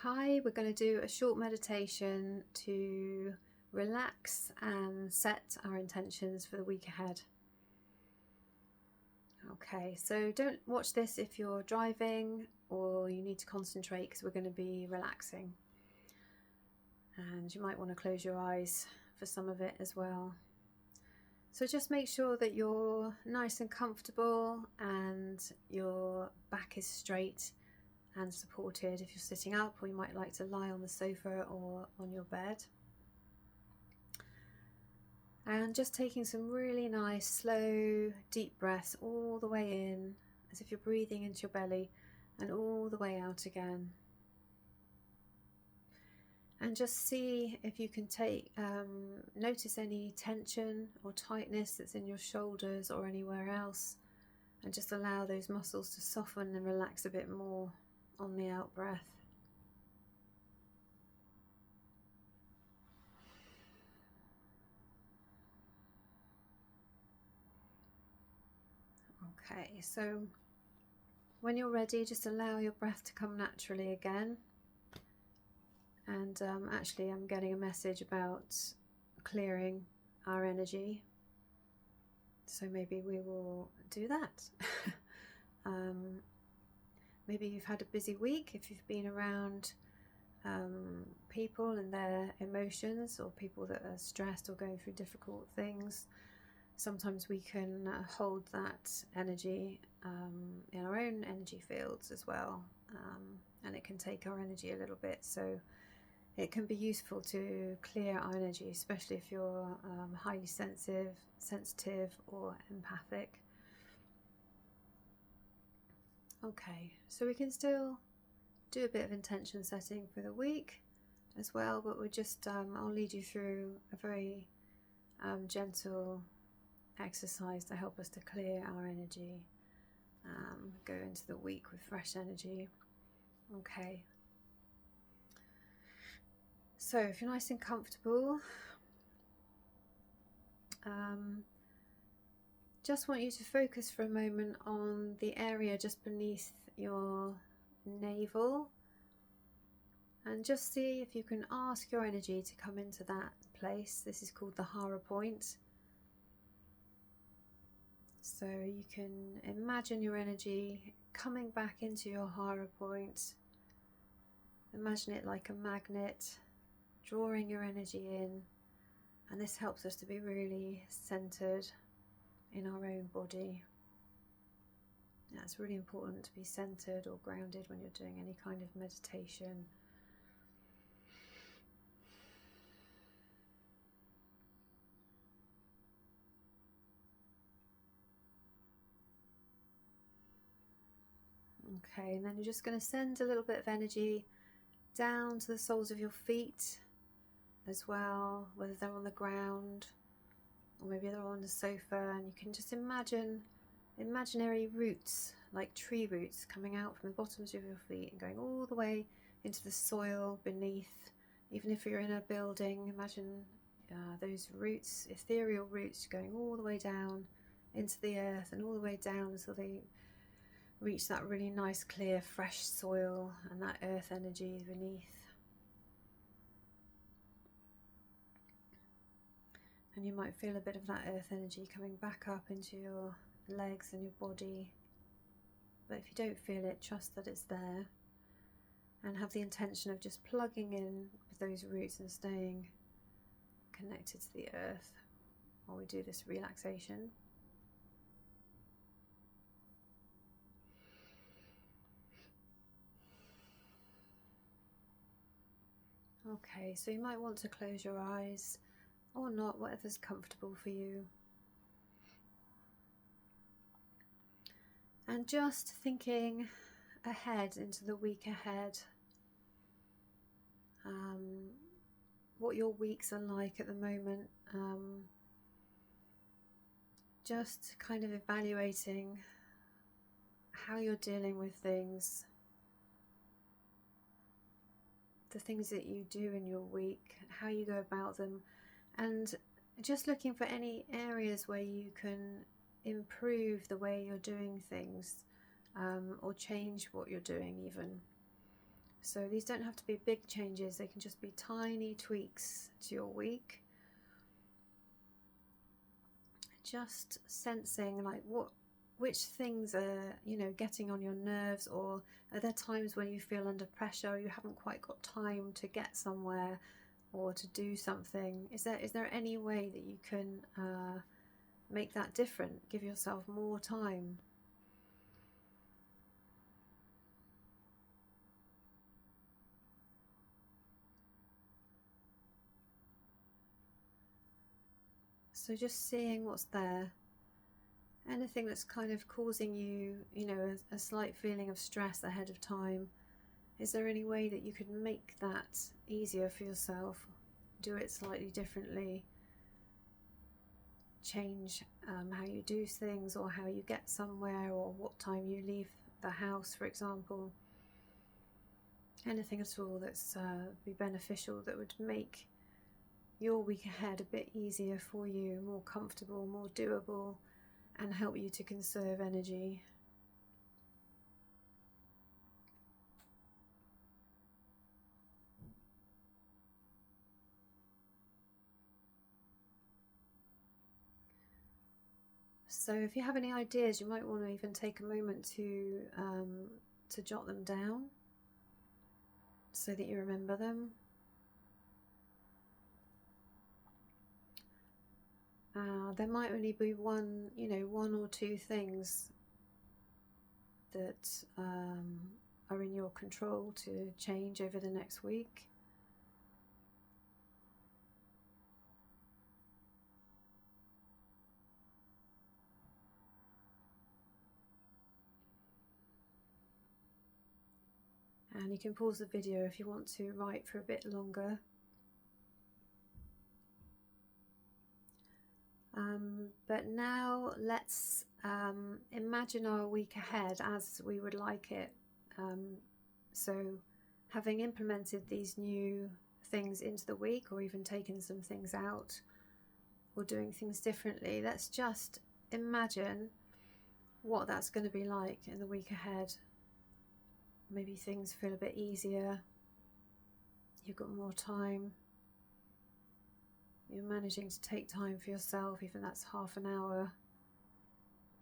Hi, we're going to do a short meditation to relax and set our intentions for the week ahead. Okay, so don't watch this if you're driving or you need to concentrate because we're going to be relaxing. And you might want to close your eyes for some of it as well. So just make sure that you're nice and comfortable and your back is straight and supported if you're sitting up, or you might like to lie on the sofa or on your bed. And just taking some really nice, slow, deep breaths all the way in, as if you're breathing into your belly, and all the way out again. And just see if you can notice any tension or tightness that's in your shoulders or anywhere else, and just allow those muscles to soften and relax a bit more on the out breath. Okay, so when you're ready, just allow your breath to come naturally again. And actually, I'm getting a message about clearing our energy. So maybe we will do that. Maybe you've had a busy week if you've been around people and their emotions, or people that are stressed or going through difficult things. Sometimes we can hold that energy in our own energy fields as well, and it can take our energy a little bit. So it can be useful to clear our energy, especially if you're highly sensitive or empathic. Okay, so we can still do a bit of intention setting for the week as well, but we're just, I'll lead you through a very gentle exercise to help us to clear our energy, go into the week with fresh energy. Okay. So if you're nice and comfortable, just want you to focus for a moment on the area just beneath your navel, and just see if you can ask your energy to come into that place. This is called the Hara point. So you can imagine your energy coming back into your Hara point. Imagine it like a magnet, drawing your energy in, and this helps us to be really centered in our own body. Yeah, it's really important to be centered or grounded when you're doing any kind of meditation. Okay, and then you're just going to send a little bit of energy down to the soles of your feet as well, whether they're on the ground or maybe they're on the sofa, and you can just imagine imaginary roots, like tree roots, coming out from the bottoms of your feet and going all the way into the soil beneath. Even if you're in a building, imagine those roots, ethereal roots, going all the way down into the earth and all the way down until they reach that really nice, clear, fresh soil and that earth energy beneath. And you might feel a bit of that earth energy coming back up into your legs and your body. But if you don't feel it, trust that it's there, and have the intention of just plugging in with those roots and staying connected to the earth while we do this relaxation. Okay, so you might want to close your eyes or not, whatever's comfortable for you. And just thinking ahead into the week ahead, what your weeks are like at the moment, just kind of evaluating how you're dealing with things, the things that you do in your week, how you go about them, and just looking for any areas where you can improve the way you're doing things, or change what you're doing even. So these don't have to be big changes, they can just be tiny tweaks to your week. Just sensing like which things are, you know, getting on your nerves, or are there times when you feel under pressure, you haven't quite got time to get somewhere or to do something? Is there any way that you can make that different, give yourself more time? So just seeing what's there. Anything that's kind of causing you, you know, a slight feeling of stress ahead of time. Is there any way that you could make that easier for yourself? Do it slightly differently? Change how you do things, or how you get somewhere, or what time you leave the house, for example. Anything at all that's be beneficial, that would make your week ahead a bit easier for you, more comfortable, more doable, and help you to conserve energy. So if you have any ideas, you might want to even take a moment to jot them down so that you remember them. There might only be one or two things that are in your control to change over the next week. And you can pause the video if you want to write for a bit longer. But now let's imagine our week ahead as we would like it. So having implemented these new things into the week, or even taken some things out, or doing things differently, let's just imagine what that's going to be like in the week ahead. Maybe things feel a bit easier, you've got more time, you're managing to take time for yourself, even that's half an hour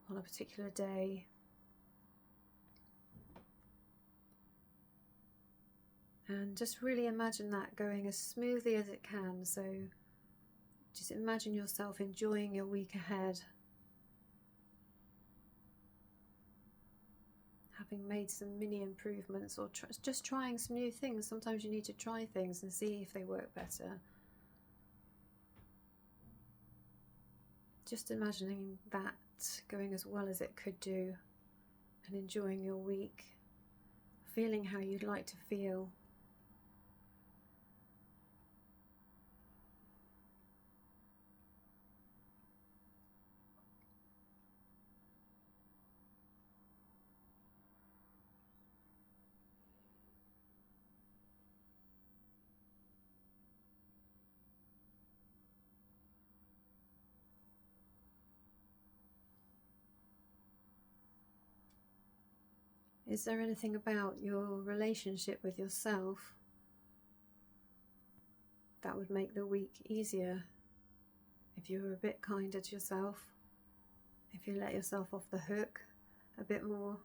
on a particular day. And just really imagine that going as smoothly as it can. So just imagine yourself enjoying your week ahead, having made some mini improvements, or just trying some new things. Sometimes you need to try things and see if they work better. Just imagining that going as well as it could do, and enjoying your week, feeling how you'd like to feel. Is there anything about your relationship with yourself that would make the week easier? If you were a bit kinder to yourself, if you let yourself off the hook a bit more,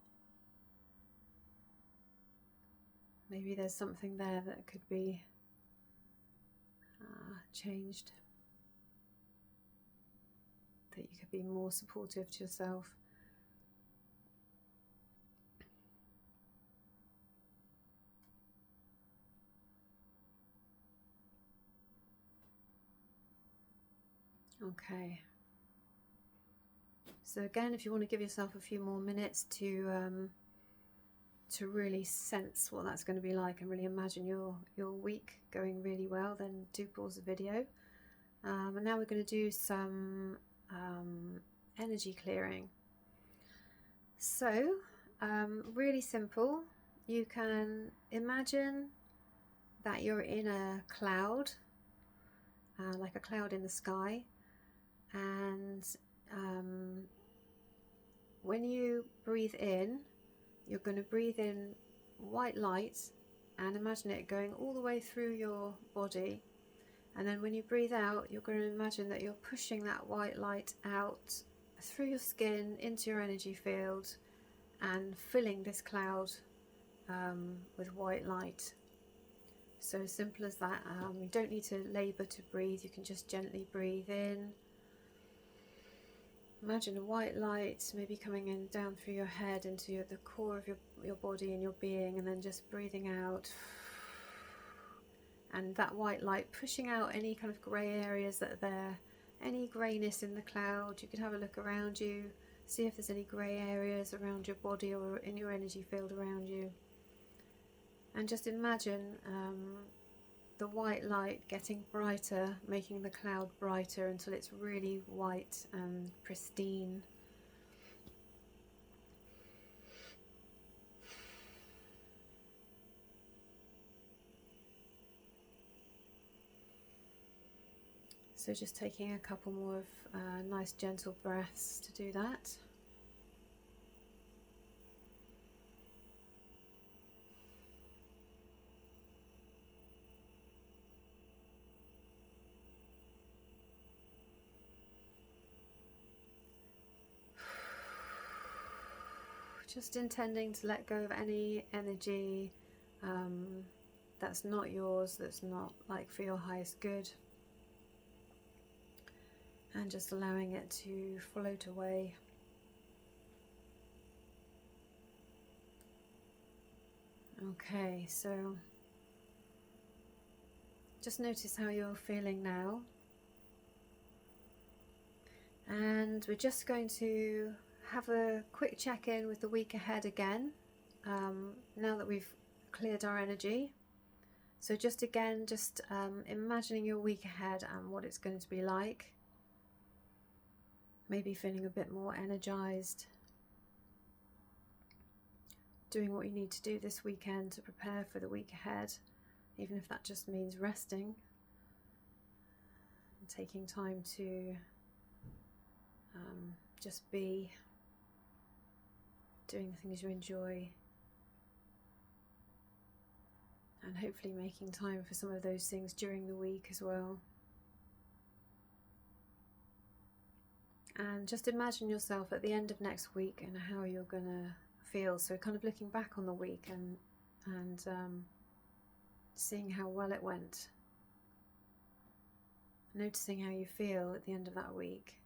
maybe there's something there that could be changed, that you could be more supportive to yourself. Okay. So again, if you want to give yourself a few more minutes to really sense what that's going to be like, and really imagine your week going really well, then do pause the video. And now we're going to do some energy clearing. So really simple. You can imagine that you're in a cloud, like a cloud in the sky, and when you breathe in, you're going to breathe in white light and imagine it going all the way through your body. And then when you breathe out, you're going to imagine that you're pushing that white light out through your skin into your energy field and filling this cloud with white light. So simple as that. You don't need to labour to breathe, you can just gently breathe in. Imagine a white light maybe coming in down through your head into the core of your body and your being, and then just breathing out. And that white light pushing out any kind of grey areas that are there, any greyness in the cloud. You can have a look around you, see if there's any grey areas around your body or in your energy field around you. And just imagine the white light getting brighter, making the cloud brighter until it's really white and pristine. So just taking a couple more of nice gentle breaths to do that. Just intending to let go of any energy that's not yours, that's not like for your highest good, and just allowing it to float away. Okay, so just notice how you're feeling now, and we're just going to have a quick check-in with the week ahead again, now that we've cleared our energy. So just imagining your week ahead and what it's going to be like. Maybe feeling a bit more energized, doing what you need to do this weekend to prepare for the week ahead, even if that just means resting and taking time to just be, doing the things you enjoy, and hopefully making time for some of those things during the week as well. And just imagine yourself at the end of next week and how you're going to feel. So kind of looking back on the week and seeing how well it went. Noticing how you feel at the end of that week.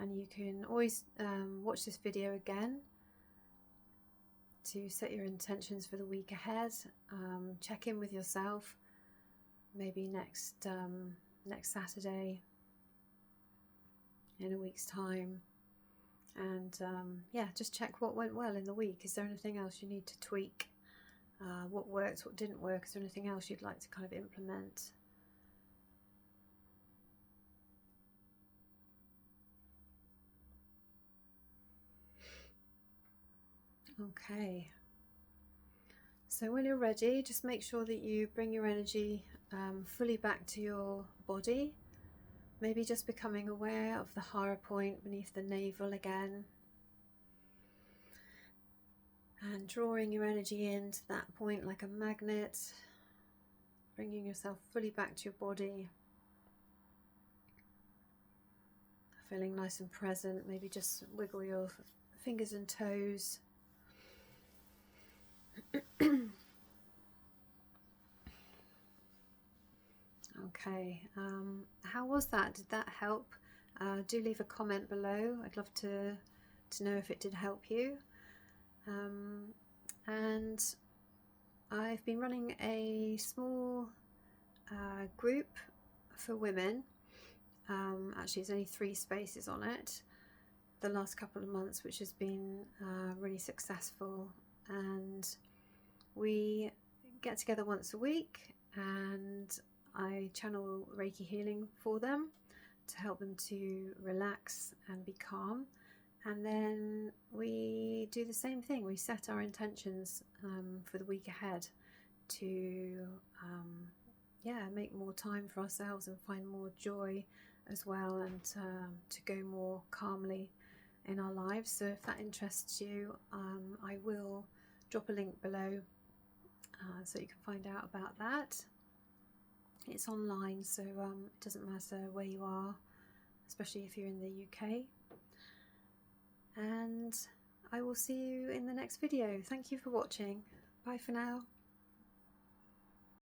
And you can always watch this video again to set your intentions for the week ahead. Check in with yourself maybe next Saturday in a week's time, and just check what went well in the week. Is there anything else you need to tweak? What worked, what didn't work? Is there anything else you'd like to kind of implement? Okay, so when you're ready, just make sure that you bring your energy fully back to your body. Maybe just becoming aware of the hara point beneath the navel again, and drawing your energy into that point like a magnet, bringing yourself fully back to your body, feeling nice and present. Maybe just wiggle your fingers and toes. Okay, how was that? Did that help? Do leave a comment below. I'd love to know if it did help you. And I've been running a small group for women. Actually, there's only 3 spaces on it the last couple of months, which has been really successful. And we get together once a week and I channel Reiki healing for them to help them to relax and be calm. And then we do the same thing. We set our intentions for the week ahead to make more time for ourselves and find more joy as well, and to go more calmly in our lives. So if that interests you, I will drop a link below so you can find out about that. It's online, so it doesn't matter where you are, especially if you're in the UK. And I will see you in the next video. Thank you for watching. Bye for now.